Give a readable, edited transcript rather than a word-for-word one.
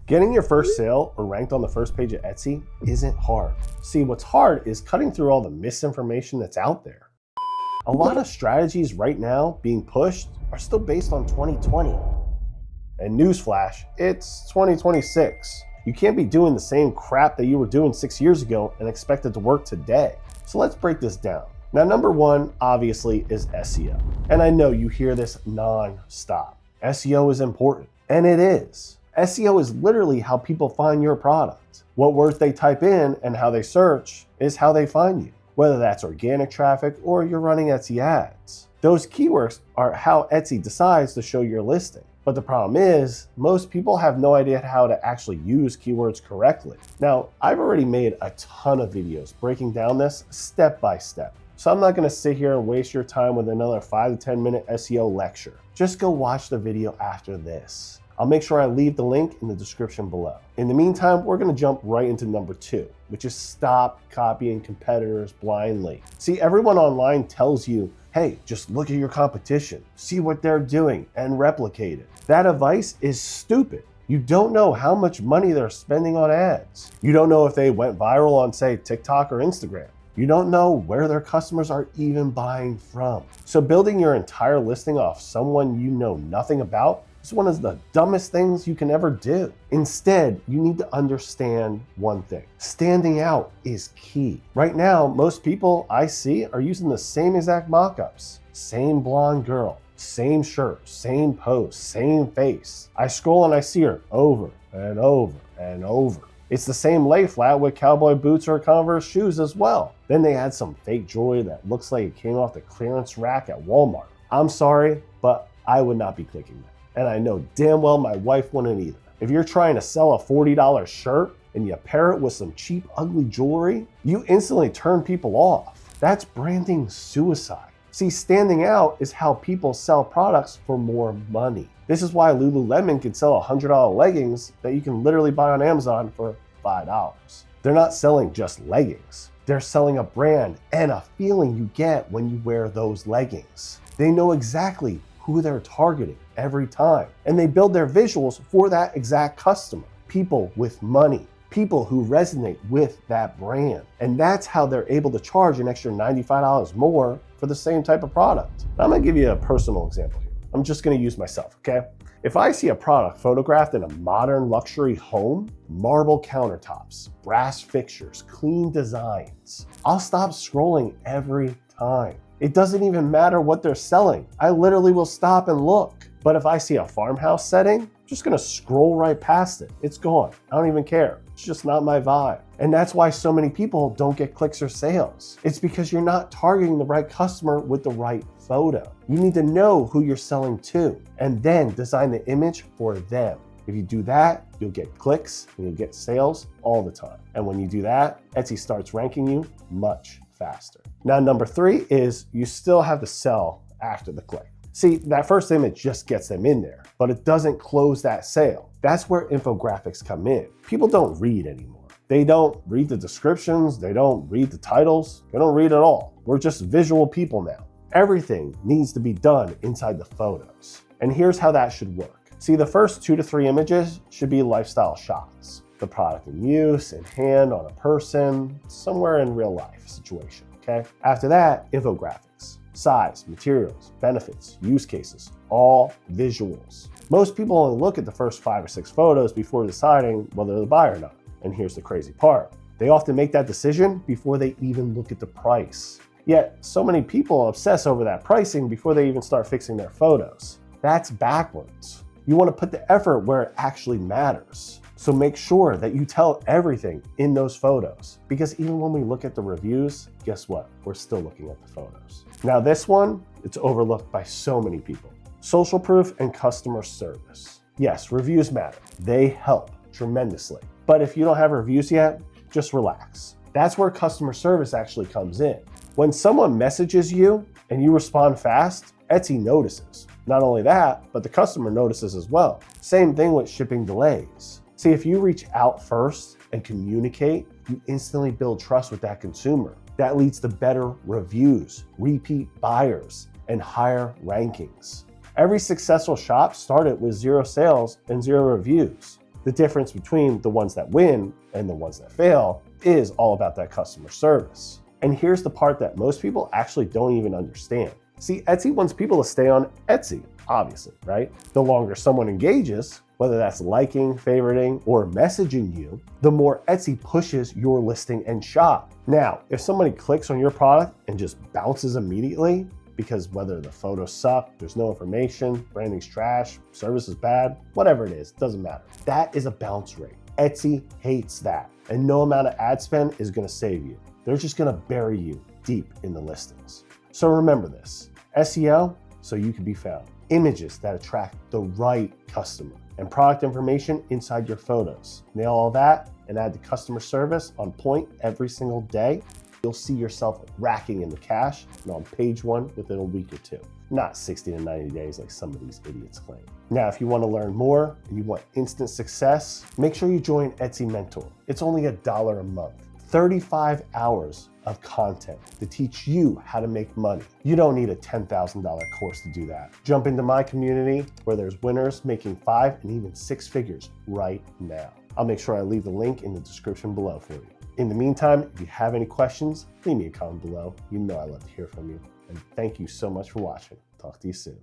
Getting your first sale or ranked on the first page of Etsy isn't hard. See, what's hard is cutting through all the misinformation that's out there. A lot of strategies right now being pushed are still based on 2020. And newsflash, it's 2026. You can't be doing the same crap that you were doing 6 years ago and expect it to work today. So let's break this down. Now, number one, obviously, is SEO. And I know you hear this non-stop. SEO is important, and it is. SEO is literally how people find your product. What words they type in and how they search is how they find you, whether that's organic traffic or you're running Etsy ads. Those keywords are how Etsy decides to show your listing. But the problem is, most people have no idea how to actually use keywords correctly. Now, I've already made a ton of videos breaking down this step by step. So I'm not gonna sit here and waste your time with another 5 to 10 minute SEO lecture. Just go watch the video after this. I'll make sure I leave the link in the description below. In the meantime, we're gonna jump right into number 2, which is stop copying competitors blindly. See, everyone online tells you, hey, just look at your competition, see what they're doing, and replicate it. That advice is stupid. You don't know how much money they're spending on ads. You don't know if they went viral on, say, TikTok or Instagram. You don't know where their customers are even buying from. So building your entire listing off someone you know nothing about is one of the dumbest things you can ever do. Instead, you need to understand one thing. Standing out is key. Right now, most people I see are using the same exact mockups. Same blonde girl, same shirt, same post, same face. I scroll and I see her over and over and over. It's the same lay flat with cowboy boots or Converse shoes as well. Then they add some fake jewelry that looks like it came off the clearance rack at Walmart. I'm sorry, but I would not be clicking that. And I know damn well my wife wouldn't either. If you're trying to sell a $40 shirt and you pair it with some cheap, ugly jewelry, you instantly turn people off. That's branding suicide. See, standing out is how people sell products for more money. This is why Lululemon can sell $100 leggings that you can literally buy on Amazon for $5. They're not selling just leggings. They're selling a brand and a feeling you get when you wear those leggings. They know exactly who they're targeting every time. And they build their visuals for that exact customer. People with money, people who resonate with that brand. And that's how they're able to charge an extra $95 more for the same type of product. Now, I'm gonna give you a personal example here. I'm just gonna use myself, okay? If I see a product photographed in a modern luxury home, marble countertops, brass fixtures, clean designs, I'll stop scrolling every time. It doesn't even matter what they're selling. I literally will stop and look. But if I see a farmhouse setting, I'm just gonna scroll right past it. It's gone. I don't even care. It's just not my vibe. And that's why so many people don't get clicks or sales. It's because you're not targeting the right customer with the right photo. You need to know who you're selling to and then design the image for them. If you do that, you'll get clicks and you'll get sales all the time. And when you do that, Etsy starts ranking you much faster. Now, number 3 is you still have to sell after the click. See, that first image just gets them in there, but it doesn't close that sale. That's where infographics come in. People don't read anymore. They don't read the descriptions, they don't read the titles, they don't read at all. We're just visual people now. Everything needs to be done inside the photos. And here's how that should work. See, the first 2 to 3 images should be lifestyle shots. The product in use, in hand, on a person, somewhere in real life situation, okay? After that, infographics. Size, materials, benefits, use cases, all visuals. Most people only look at the first 5 or 6 photos before deciding whether to buy or not. And here's the crazy part. They often make that decision before they even look at the price. Yet, so many people obsess over that pricing before they even start fixing their photos. That's backwards. You want to put the effort where it actually matters. So make sure that you tell everything in those photos, because even when we look at the reviews, guess what? We're still looking at the photos. Now this one, it's overlooked by so many people. Social proof and customer service. Yes, reviews matter. They help tremendously. But if you don't have reviews yet, just relax. That's where customer service actually comes in. When someone messages you and you respond fast, Etsy notices. Not only that, but the customer notices as well. Same thing with shipping delays. See, if you reach out first and communicate, you instantly build trust with that consumer. That leads to better reviews, repeat buyers, and higher rankings. Every successful shop started with 0 sales and 0 reviews. The difference between the ones that win and the ones that fail is all about that customer service. And here's the part that most people actually don't even understand. See, Etsy wants people to stay on Etsy, obviously, right? The longer someone engages, whether that's liking, favoriting, or messaging you, the more Etsy pushes your listing and shop. Now, if somebody clicks on your product and just bounces immediately, because whether the photos suck, there's no information, branding's trash, service is bad, whatever it is, doesn't matter. That is a bounce rate. Etsy hates that, and no amount of ad spend is gonna save you. They're just gonna bury you deep in the listings. So remember this, SEO, so you can be found. Images that attract the right customer, and product information inside your photos. Nail all that and add the customer service on point every single day. You'll see yourself racking in the cash and on page one within a week or two, not 60 to 90 days like some of these idiots claim. Now, if you want to learn more and you want instant success, make sure you join Etsy Mentor. It's only $1 a month, 35 hours of content to teach you how to make money. You don't need a $10,000 course to do that. Jump into my community where there's winners making 5 and even 6 figures right now. I'll make sure I leave the link in the description below for you. In the meantime, if you have any questions, leave me a comment below. You know I love to hear from you. And thank you so much for watching. Talk to you soon.